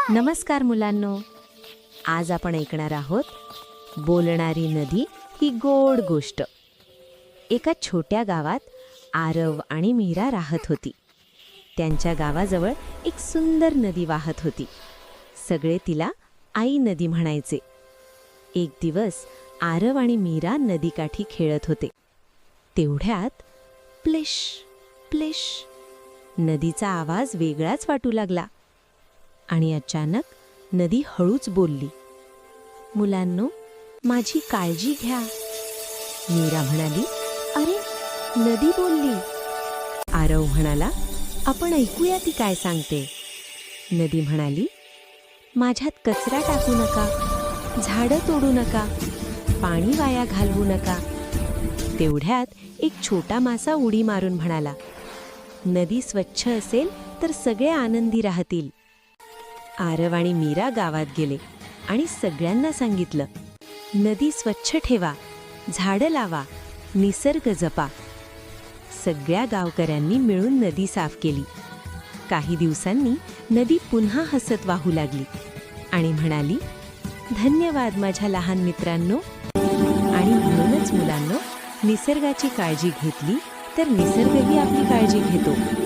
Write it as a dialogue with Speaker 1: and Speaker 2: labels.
Speaker 1: नमस्कार मुलांनो, आज आपण ऐकणार आहोत बोलणारी नदी ही गोड गोष्ट. एका छोट्या गावात आरव आणि मीरा राहत होती. त्यांच्या गावाजवळ एक सुंदर नदी वाहत होती. सगळे तिला आई नदी म्हणायचे. एक दिवस आरव आणि मीरा नदीकाठी खेळत होते. तेवढ्यात प्लिश प्लिश नदीचा आवाज वेगळाच वाटू लागला आणि अचानक नदी हळूच बोलली. मुलांनो, माझी काळजी घ्या. मीरा म्हणाली, अरे, नदी बोलली. आरव म्हणाला, आपण ऐकूया ती काय सांगते. नदी म्हणाली, माझ्यात कचरा टाकू नका, झाडं तोडू नका, पाणी वाया घालवू नका. तेवढ्यात एक छोटा मासा उडी मारून म्हणाला, नदी स्वच्छ असेल तर सगळे आनंदी राहतील. आरव आणि मीरा गावात गेले आणि सगळ्यांना सांगितलं, नदी स्वच्छ ठेवा, झाडं लावा, निसर्ग जपा. सगळ्या गावकऱ्यांनी मिळून नदी साफ केली. काही दिवसांनी नदी पुन्हा हसत वाहू लागली आणि म्हणाली, धन्यवाद माझ्या लहान मित्रांनो. आणि म्हणूनच मुलांनो, निसर्गाची काळजी घेतली तर निसर्गही आपली काळजी घेतो.